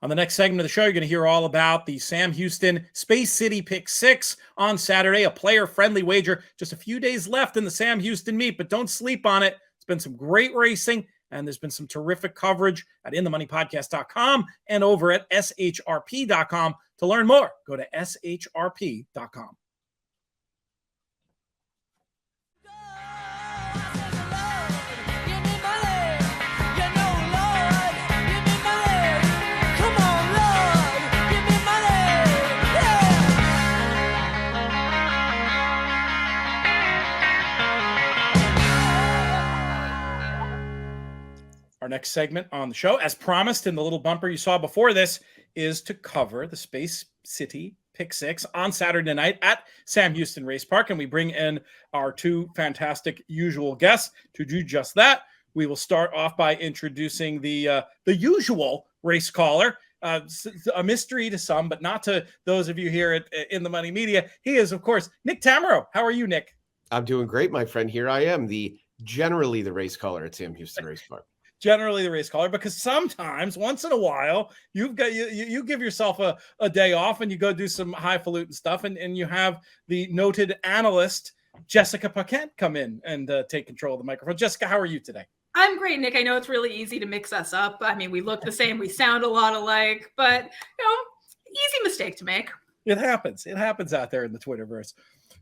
On the next segment of the show, you're going to hear all about the Sam Houston Space City Pick 6 on Saturday, a player-friendly wager. Just a few days left in the Sam Houston meet, but don't sleep on it. It's been some great racing, and there's been some terrific coverage at InTheMoneyPodcast.com and over at SHRP.com. To learn more, go to SHRP.com. Our next segment on the show, as promised in the little bumper you saw before this, is to cover the Space City Pick 6 on Saturday night at Sam Houston Race Park. And we bring in our two fantastic usual guests to do just that. We will start off by introducing the usual race caller, a mystery to some, but not to those of you here at In the Money Media. He is, of course, Nick Tammaro. How are you, Nick? I'm doing great, my friend. Here I am, generally the race caller at Sam Houston Race Park. Generally the race caller, because sometimes, once in a while, you give yourself a day off and you go do some highfalutin stuff, and you have the noted analyst Jessica Paquette come in and take control of the microphone. Jessica, how are you today? I'm great, Nick. I know it's really easy to mix us up. I mean, we look the same, we sound a lot alike, but easy mistake to make. It happens. It happens out there in the Twitterverse.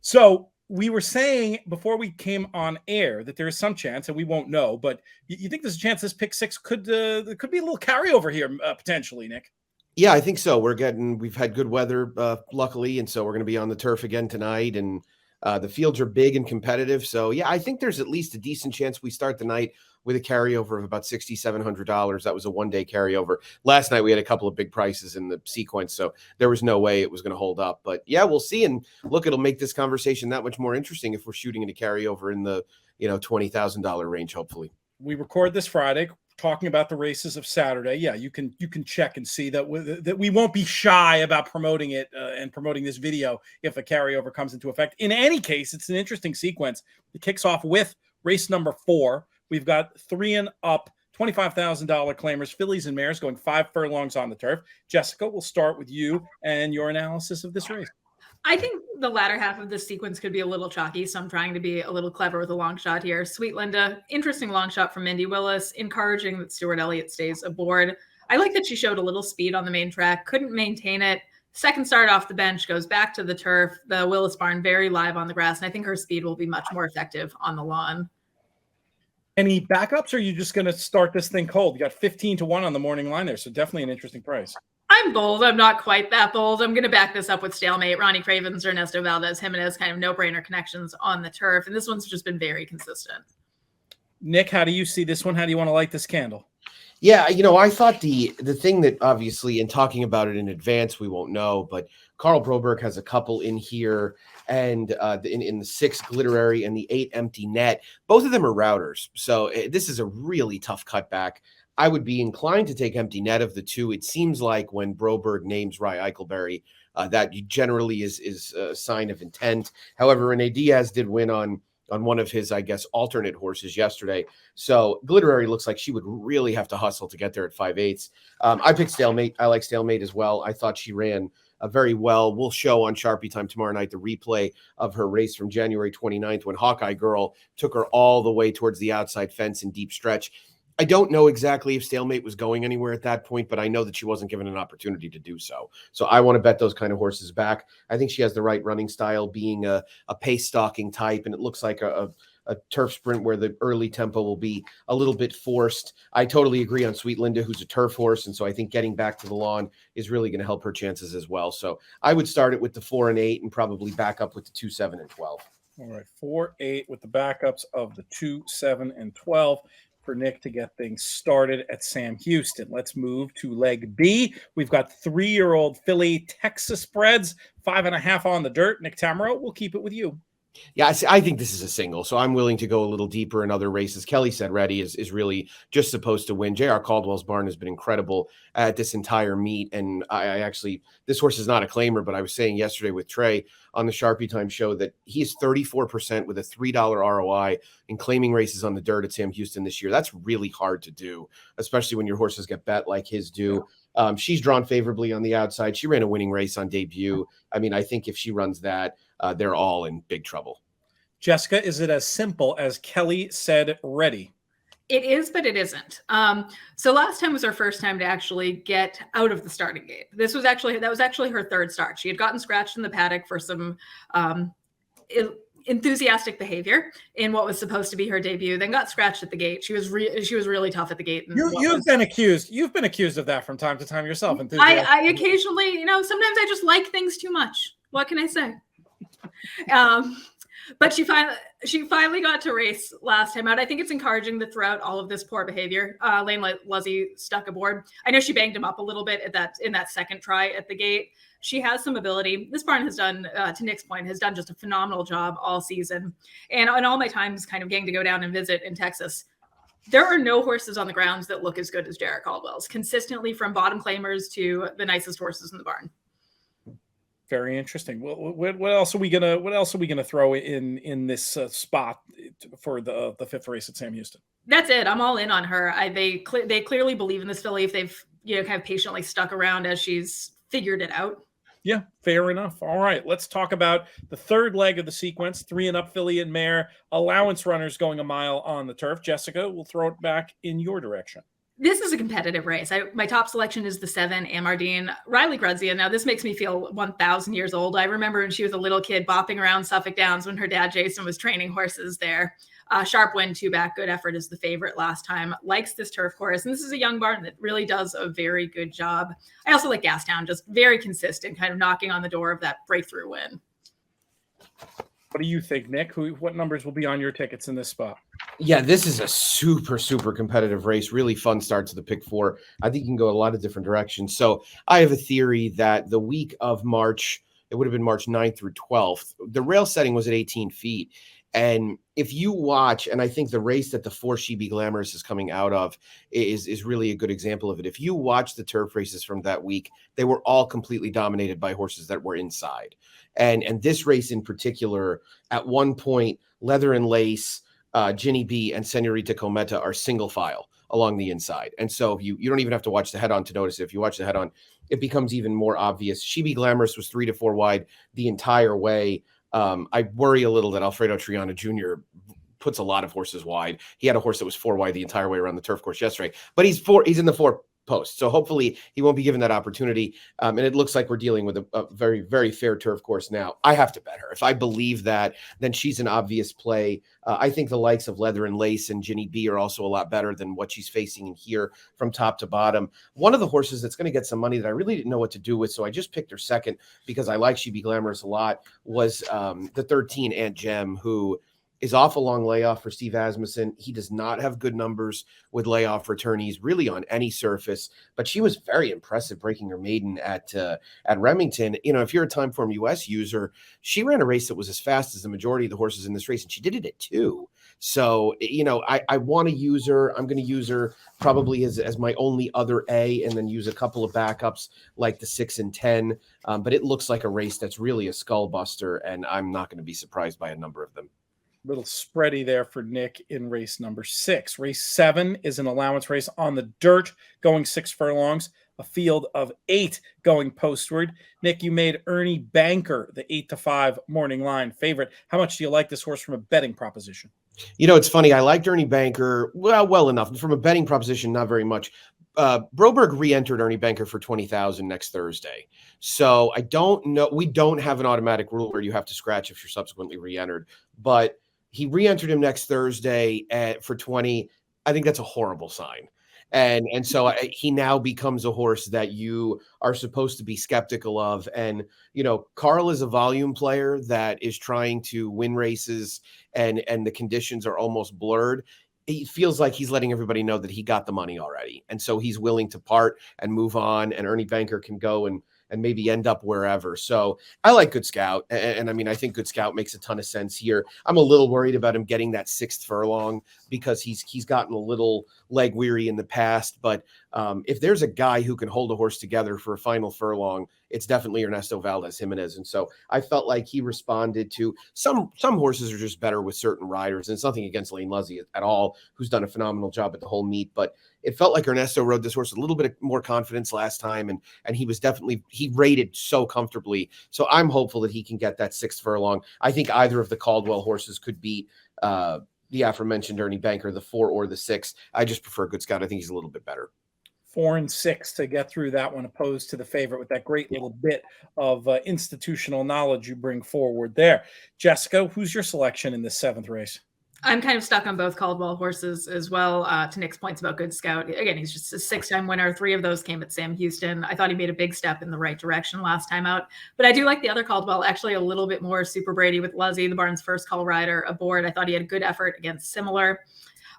So we were saying before we came on air that there is some chance, and we won't know, but you think there's a chance this pick 6 could be a little carryover here potentially, Nick? Yeah, I think so. We've had good weather, luckily, and so we're going to be on the turf again tonight, and the fields are big and competitive. So yeah, I think there's at least a decent chance we start the night with a carryover of about $6,700. That was a one-day carryover. Last night we had a couple of big prices in the sequence, so there was no way it was going to hold up. But yeah, we'll see. And look, it'll make this conversation that much more interesting if we're shooting at a carryover in the $20,000 range, hopefully. We record this Friday, talking about the races of Saturday. Yeah, you can check and see that we won't be shy about promoting it and promoting this video if a carryover comes into effect. In any case, it's an interesting sequence. It kicks off with race number 4. We've got 3 and up, $25,000 claimers, fillies and mares going 5 furlongs on the turf. Jessica, we'll start with you and your analysis of this race. I think the latter half of this sequence could be a little chalky, so I'm trying to be a little clever with a long shot here. Sweet Linda, interesting long shot from Mindy Willis, encouraging that Stuart Elliott stays aboard. I like that she showed a little speed on the main track, couldn't maintain it. Second start off the bench, goes back to the turf. The Willis barn very live on the grass, and I think her speed will be much more effective on the lawn. Any backups, or are you just going to start this thing cold? You got 15-1 on the morning line there, so definitely an interesting price. I'm bold. I'm not quite that bold. I'm going to back this up with Stalemate. Ronnie Cravens, Ernesto Valdez, Jimenez, kind of no-brainer connections on the turf, and this one's just been very consistent. Nick, how do you see this one? How do you want to light this candle? Yeah, I thought the thing that obviously in talking about it in advance, we won't know, but Carl Broberg has a couple in here, and in the 6 Glitterary and the 8 Empty Net. Both of them are routers. So this is a really tough cutback. I would be inclined to take Empty Net of the two. It seems like when Broberg names Rye Eichelberry, that generally is a sign of intent. However, Renee Diaz did win on one of his, I guess, alternate horses yesterday. So Glitterary looks like she would really have to hustle to get there at 5/8. I picked Stalemate. I like Stalemate as well. I thought she ran very well. We'll show on Sharpie Time tomorrow night the replay of her race from January 29th when Hawkeye Girl took her all the way towards the outside fence in deep stretch. I don't know exactly if Stalemate was going anywhere at that point, but I know that she wasn't given an opportunity to do so. So I want to bet those kind of horses back. I think she has the right running style, being a pace stalking type, and it looks like a turf sprint where the early tempo will be a little bit forced. I totally agree on Sweet Linda, who's a turf horse, and so I think getting back to the lawn is really going to help her chances as well. So I would start it with the 4 and 8 and probably back up with the 2, 7, and 12. All right, 4, 8 with the backups of the 2, 7, and 12. For Nick to get things started at Sam Houston. Let's move to leg B. We've got 3-year-old filly Texas Breds, 5.5 on the dirt. Nick Tammaro, we'll keep it with you. Yeah, I think this is a single, so I'm willing to go a little deeper in other races. Kelly said Ready is really just supposed to win. J.R. Caldwell's barn has been incredible at this entire meet, and I actually, this horse is not a claimer, but I was saying yesterday with Trey on the Sharpie Time show that he's 34% with a $3 ROI in claiming races on the dirt at Sam Houston this year. That's really hard to do, especially when your horses get bet like his do. She's drawn favorably on the outside. She ran a winning race on debut. I mean, I think if she runs that, they're all in big trouble. Jessica, is it as simple as Kelly said ready? It is, but it isn't. So last time was her first time to actually get out of the starting gate. That was actually her third start. She had gotten scratched in the paddock for some enthusiastic behavior in what was supposed to be her debut, then got scratched at the gate. She was really tough at the gate. You've been accused of that from time to time yourself. I occasionally, sometimes I just like things too much. What can I say? But she finally got to race last time out. I think it's encouraging that throughout all of this poor behavior, Lane Luzzy stuck aboard. I know she banged him up a little bit in that second try at the gate. She has some ability. This barn has done, to Nick's point, has done just a phenomenal job all season. And in all my times kind of getting to go down and visit in Texas, there are no horses on the grounds that look as good as Jarrett Caldwell's, consistently from bottom claimers to the nicest horses in the barn. Very interesting. Well, what else are we gonna throw in this spot for the fifth race at Sam Houston? That's it. I'm all in on her. They clearly believe in this filly if they've kind of patiently stuck around as she's figured it out. Yeah, fair enough. All right, let's talk about the third leg of the sequence: 3 and up filly and mare allowance runners going a mile on the turf. Jessica, we'll throw it back in your direction. This is a competitive race. My top selection is the 7, Amardine. Riley Grudzia. Now, this makes me feel 1,000 years old. I remember when she was a little kid bopping around Suffolk Downs when her dad, Jason, was training horses there. Sharp win, 2 back, good effort is the favorite last time. Likes this turf course. And this is a young barn that really does a very good job. I also like Gastown, just very consistent, kind of knocking on the door of that breakthrough win. What do you think, Nick? What numbers will be on your tickets in this spot? Yeah, this is a super, super competitive race. Really fun start to the pick 4. I think you can go a lot of different directions. So I have a theory that the week of March, it would have been March 9th through 12th, the rail setting was at 18 feet. And if you watch, and I think the race that the 4 She Be Glamorous is coming out of is really a good example of it. If you watch the turf races from that week, they were all completely dominated by horses that were inside. And this race in particular, at one point, Leather and Lace, Ginny B, and Senorita Cometa are single file along the inside. And so you don't even have to watch the head on to notice it. If you watch the head on, it becomes even more obvious. She Be Glamorous was 3 to 4 wide the entire way. I worry a little that Alfredo Triana Jr. puts a lot of horses wide. He had a horse that was 4 wide the entire way around the turf course yesterday, but he's in the 4 post. So hopefully he won't be given that opportunity. And it looks like we're dealing with a very, very fair turf course now. I have to bet her. If I believe that, then she's an obvious play. I think the likes of Leather and Lace and Ginny B are also a lot better than what she's facing in here from top to bottom. One of the horses that's going to get some money that I really didn't know what to do with, so I just picked her second because I like She Be Glamorous a lot, was the 13 Aunt Gem, who is off a long layoff for Steve Asmussen. He does not have good numbers with layoff returnees really on any surface, but she was very impressive breaking her maiden at Remington. If you're a Timeform US user, she ran a race that was as fast as the majority of the horses in this race, and she did it at 2. So, I want to use her. I'm going to use her probably as my only other A, and then use a couple of backups like the 6 and 10. But it looks like a race that's really a skull buster, and I'm not going to be surprised by a number of them. Little spready there for Nick in race number 6. Race 7 is an allowance race on the dirt going 6 furlongs, a field of 8 going postward. Nick, you made Ernie Banker the 8 to 5 morning line favorite. How much do you like this horse from a betting proposition? It's funny. I liked Ernie Banker well enough. From a betting proposition, not very much. Broberg re-entered Ernie Banker for 20,000 next Thursday. So I don't know. We don't have an automatic rule where you have to scratch if you're subsequently re-entered, but he re-entered him next Thursday for 20. I think that's a horrible sign. And so he now becomes a horse that you are supposed to be skeptical of. And, Carl is a volume player that is trying to win races and the conditions are almost blurred. It feels like he's letting everybody know that he got the money already. And so he's willing to part and move on, and Ernie Banker can go and maybe end up wherever. So I like Good Scout. And I mean, I think Good Scout makes a ton of sense here. I'm a little worried about him getting that 6th furlong because he's gotten a little leg weary in the past, but if there's a guy who can hold a horse together for a final furlong, it's definitely Ernesto Valdez Jimenez. And so I felt like he responded to some horses are just better with certain riders. And it's nothing against Lane Luzzy at all, who's done a phenomenal job at the whole meet. But it felt like Ernesto rode this horse with a little bit more confidence last time. And he was he rated so comfortably. So I'm hopeful that he can get that 6th furlong. I think either of the Caldwell horses could beat the aforementioned Ernie Banker, the 4 or the 6. I just prefer Good Scout. I think he's a little bit better. 4 and 6 to get through that one, opposed to the favorite, with that great little bit of institutional knowledge you bring forward there. Jessica, who's your selection in this 7th race? I'm kind of stuck on both Caldwell horses as well. To Nick's points about Good Scout, again, he's just a 6-time winner. 3 of those came at Sam Houston. I thought he made a big step in the right direction last time out. But I do like the other Caldwell, actually a little bit more. Super Brady with Luzzy, the barn's first call rider aboard. I thought he had a good effort against Similar.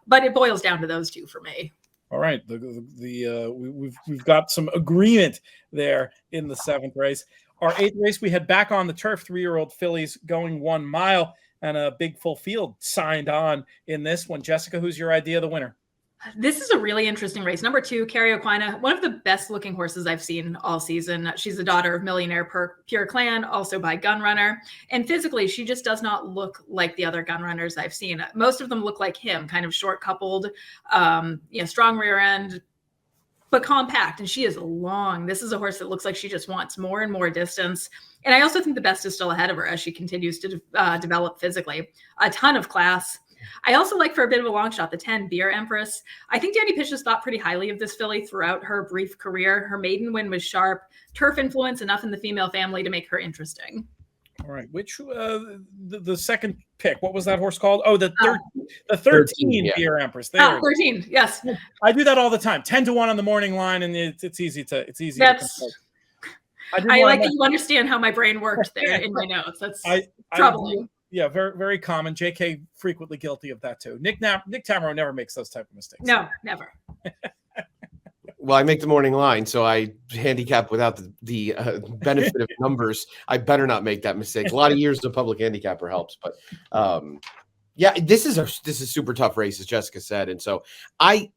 But it boils down to those 2 for me. All right, we've got some agreement there in the 7th race. Our 8th race, we had back on the turf 3-year-old fillies going 1 mile. And a big full field signed on in this one. Jessica, who's your idea of the winner? This is a really interesting race. Number 2, Kerry Aquina, one of the best looking horses I've seen all season. She's the daughter of millionaire Pure Clan, also by Gunrunner. And physically, she just does not look like the other gun runners I've seen. Most of them look like him, kind of short coupled, strong rear end, but compact. And she is long. This is a horse that looks like she just wants more and more distance. And I also think the best is still ahead of her as she continues to develop physically. A ton of class. I also like, for a bit of a long shot, the 10 Beer Empress. I think Danny Pitch has thought pretty highly of this filly throughout her brief career. Her maiden win was sharp. Turf influence enough in the female family to make her interesting. All right. Which the second pick? What was that horse called? Oh, the 13 Beer Empress. There 13. Yes. I do that all the time. 10 to 1 on the morning line, and it's easy to. I like that you understand how my brain worked there in my notes. That's troubling. Yeah, very, very common. JK frequently guilty of that too. Nick Tammaro never makes those type of mistakes. No, never. Well, I make the morning line, so I handicap without the benefit of numbers. I better not make that mistake. A lot of years of public handicapper helps, but yeah, this is super tough race, as Jessica said, and so I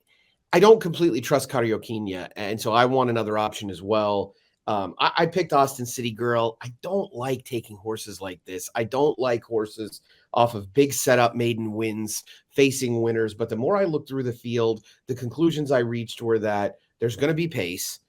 don't completely trust Kerry Aquina, and so I want another option as well. I picked Austin City Girl. I don't like taking horses like this. I don't like horses off of big setup maiden wins, facing winners. But the more I looked through the field, the conclusions I reached were that there's going to be pace.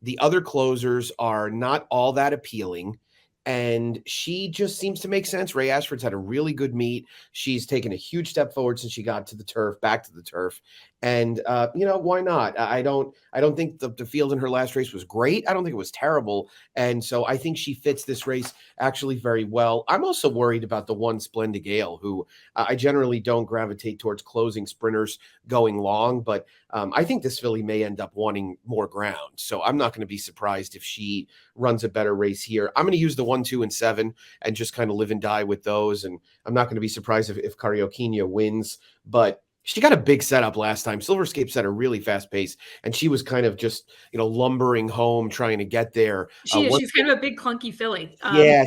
The other closers are not all that appealing. And she just seems to make sense. Ray Ashford's had a really good meet. She's taken a huge step forward since she got to the turf, back to the turf. And, why not? I don't think the field in her last race was great. I don't think it was terrible. And so I think she fits this race actually very well. I'm also worried about the 1 Splendid Gale, who I generally don't gravitate towards closing sprinters going long, but I think this filly may end up wanting more ground. So I'm not going to be surprised if she runs a better race here. I'm going to use the 1, 2, and 7 and just kind of live and die with those. And I'm not going to be surprised if Kerry Aquina wins, but she got a big setup last time. Silverscape set a really fast pace, and she was kind of just, lumbering home trying to get there. She's kind of a big clunky filly.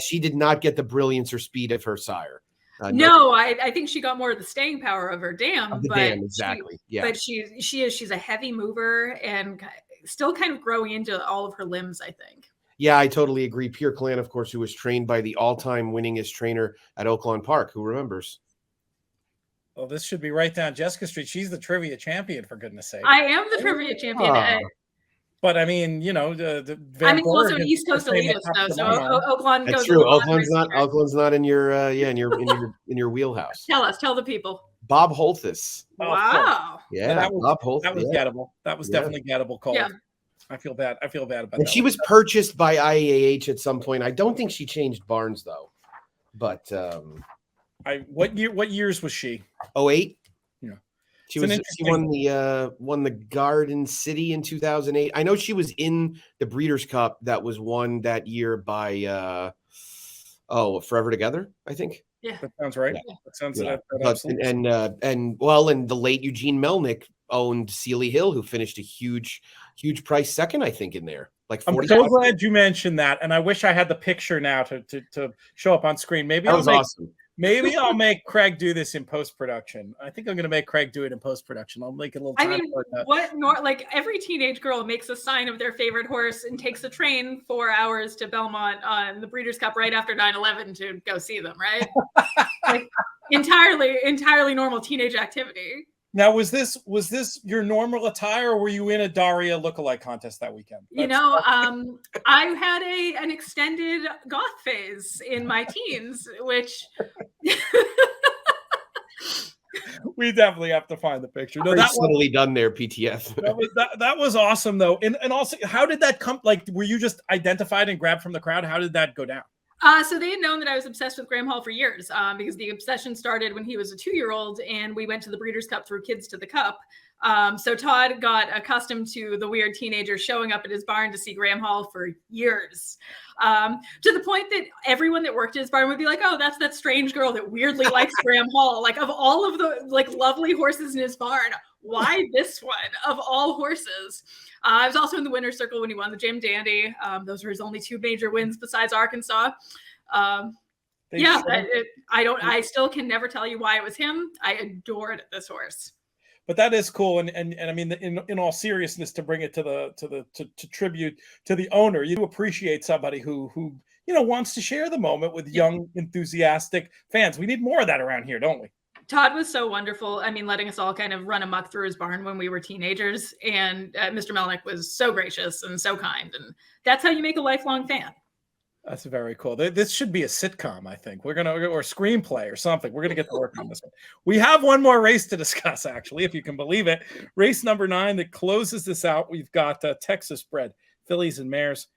She did not get the brilliance or speed of her sire. No, I think she got more of the staying power of her dam. Exactly. But she's a heavy mover and still kind of growing into all of her limbs, I think. Yeah, I totally agree. Pure Clan, of course, who was trained by the all-time winningest trainer at Oaklawn Park. Who remembers? Well, this should be right down Jessica Street. She's the trivia champion, for goodness sake. I am the trivia champion. But I mean, also an East Coast elitist though, so Oaklawn. That's true. Oakland's not in your in your wheelhouse. Tell the people. Bob Holthus. Wow. Yeah, Bob Holthus. That was gettable. That was definitely gettable call. Yeah. I feel bad about that. And she was purchased by IAH at some point. I don't think she changed barns though. But what years was she? 08. Yeah. She won the Garden City in 2008. I know she was in the Breeders' Cup that was won that year by Forever Together, I think. Yeah. That sounds right. Yeah. That sounds and the late Eugene Melnick owned Sealy Hill, who finished a huge price second, I think, in there. Like 40. I'm so glad you mentioned that, and I wish I had the picture now to show up on screen. Maybe that was awesome. Maybe I'll make Craig do this in post-production. I think I'm going to make Craig do it in post-production. I'll make it a little time. Like every teenage girl makes a sign of their favorite horse and takes a train 4 hours to Belmont on the Breeders' Cup right after 9/11 to go see them, right? Like entirely normal teenage activity. Now, was this your normal attire, or were you in a Daria lookalike contest that weekend? I had an extended goth phase in my teens, which we definitely have to find the picture. No, that's totally done there, PTF. that was awesome, though. And also, how did that come? Like, were you just identified and grabbed from the crowd? How did that go down? So they had known that I was obsessed with Graham Hall for years, because the obsession started when he was a 2-year-old and we went to the Breeders' Cup through Kids to the Cup. So Todd got accustomed to the weird teenager showing up at his barn to see Graham Hall for years, to the point that everyone that worked at his barn would be like, oh, that's that strange girl that weirdly likes Graham Hall. Like, of all of the lovely horses in his barn, why this one of all horses? I was also in the winner's circle when he won the Jim Dandy. Those were his only 2 major wins besides Arkansas. I still can never tell you why it was him. I adored this horse. But that is cool, and I mean, in all seriousness, to bring it to tribute to the owner, you appreciate somebody who wants to share the moment with young, enthusiastic fans. We need more of that around here, don't we? Todd was so wonderful. I mean, letting us all kind of run amok through his barn when we were teenagers, and Mr. Melnick was so gracious and so kind, and that's how you make a lifelong fan. That's very cool. This should be a sitcom, I think. Or a screenplay or something. We're going to get to work on this one. We have one more race to discuss, actually, if you can believe it. Race number 9 that closes this out. We've got Texas bred fillies and mares,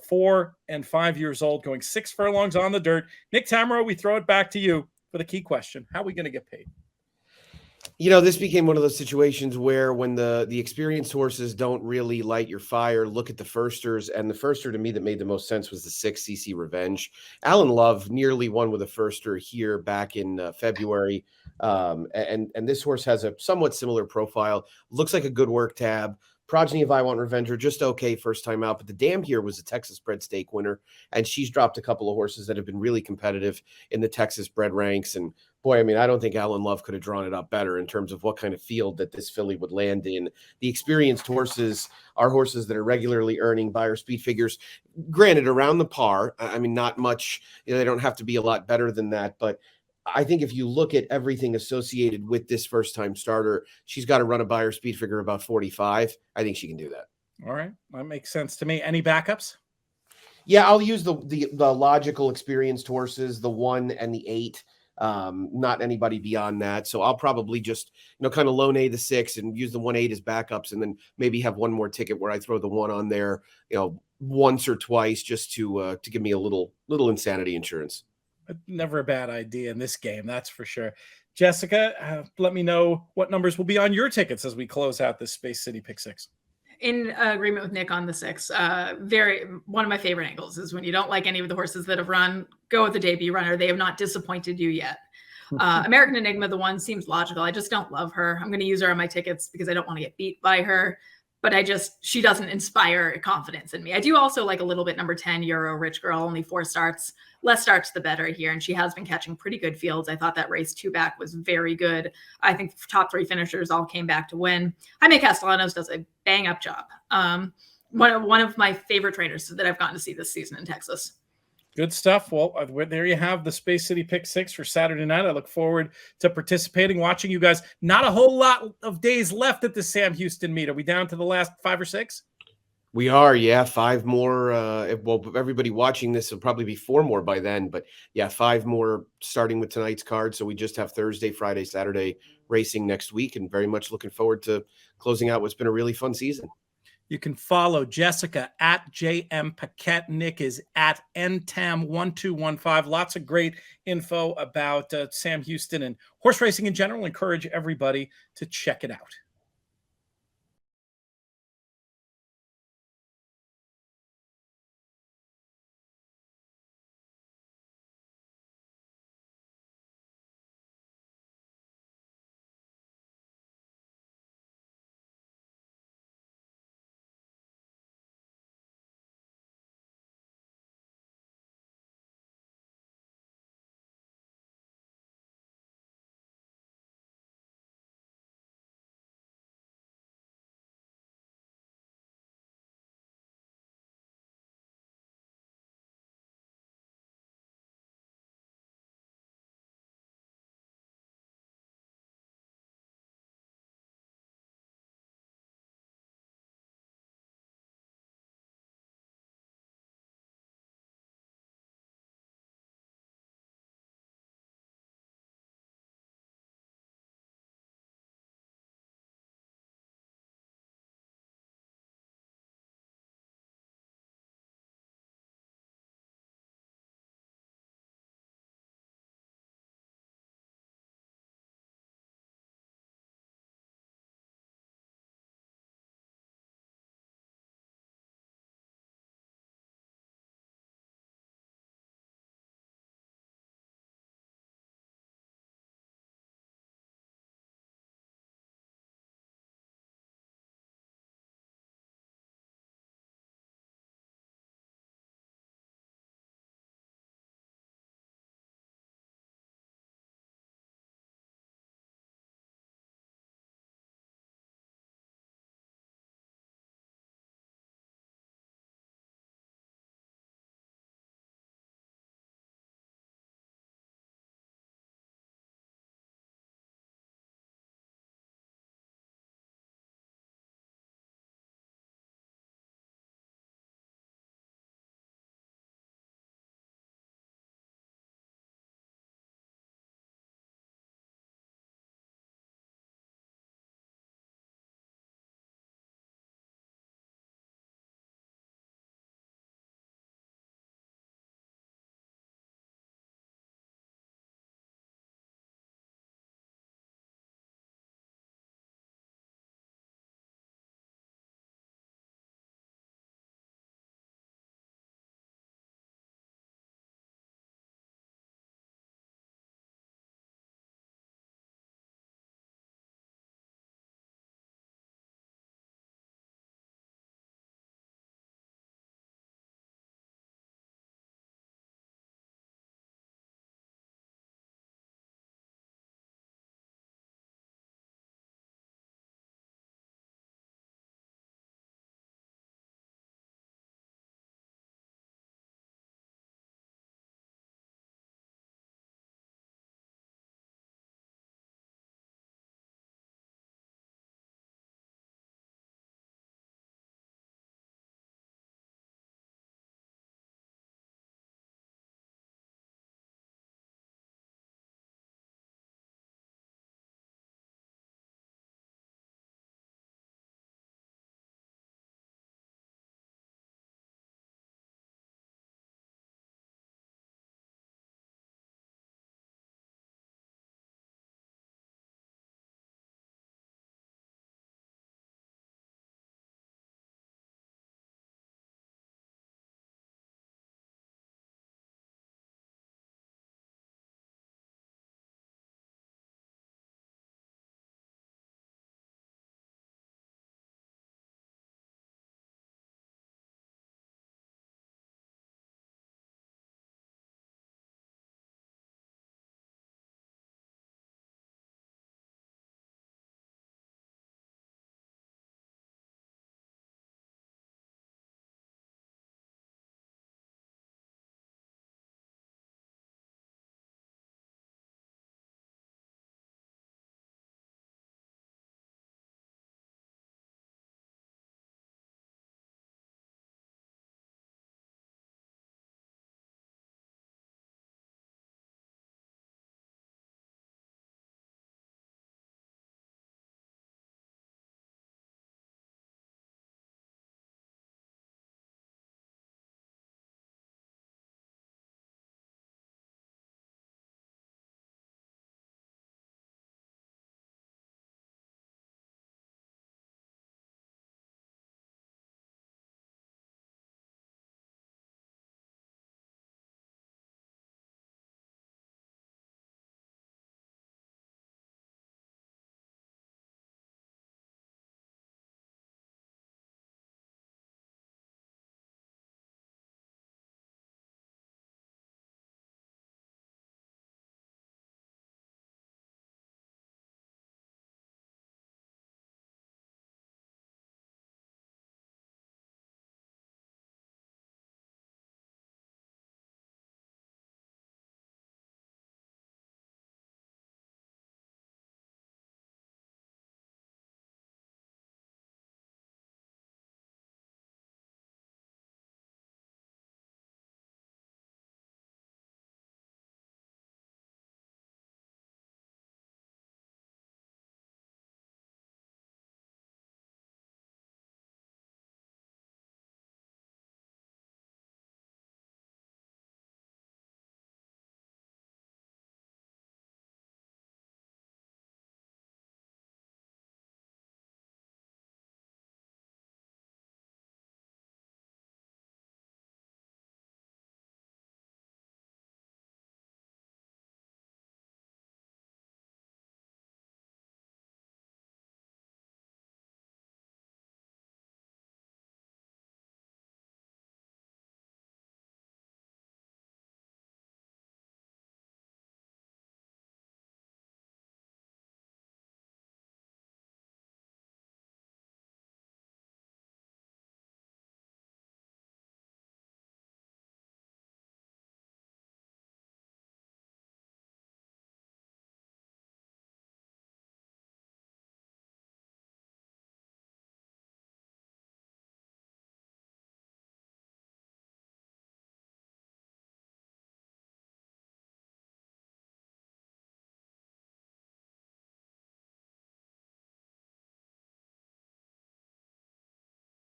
4 and 5 years old, going 6 furlongs on the dirt. Nick Tammaro, we throw it back to you for the key question. How are we going to get paid? This became one of those situations where when the experienced horses don't really light your fire, look at the firsters. And the firster to me that made the most sense was the 6 CC Revenge. Alan Love nearly won with a firster here back in February. And this horse has a somewhat similar profile. Looks like a good work tab. Progeny of I Want Revenge are just okay first time out, but the dam here was a Texas bred stake winner, and she's dropped a couple of horses that have been really competitive in the Texas bred ranks. And boy, I mean, I don't think Alan Love could have drawn it up better in terms of what kind of field that this filly would land in. The experienced horses are horses that are regularly earning buyer speed figures, granted around the par. I mean, not much, they don't have to be a lot better than that, but I think if you look at everything associated with this first-time starter, she's got to run a buyer speed figure about 45. I think she can do that. All right. That makes sense to me. Any backups? Yeah, I'll use the logical experienced horses, the 1 and the 8. Not anybody beyond that. So I'll probably just, kind of loan A the 6 and use the 1-8 as backups, and then maybe have one more ticket where I throw the 1 on there, once or twice just to give me a little insanity insurance. Never a bad idea in this game, that's for sure. Jessica, let me know what numbers will be on your tickets as we close out this Space City Pick 6. In agreement with Nick on the 6. One of my favorite angles is when you don't like any of the horses that have run, go with the debut runner. They have not disappointed you yet. American Enigma, the 1, seems logical. I just don't love her. I'm going to use her on my tickets because I don't want to get beat by her. But she doesn't inspire confidence in me. I do also like a little bit number 10, Euro Rich Girl, only 4 starts. Less starts, the better here. And she has been catching pretty good fields. I thought that race 2 back was very good. I think top 3 finishers all came back to win. Jaime Castellanos does a bang up job. One of my favorite trainers that I've gotten to see this season in Texas. Good stuff. Well, there you have the Space City Pick 6 for Saturday night. I look forward to participating, watching you guys. Not a whole lot of days left at the Sam Houston meet. Are we down to the last 5 or 6? We are, yeah. 5 more. Everybody watching this will probably be 4 more by then. But yeah, 5 more starting with tonight's card. So we just have Thursday, Friday, Saturday racing next week, and very much looking forward to closing out what's been a really fun season. You can follow Jessica at JM Paquette. Nick is at NTAM1215. Lots of great info about Sam Houston and horse racing in general. Encourage everybody to check it out.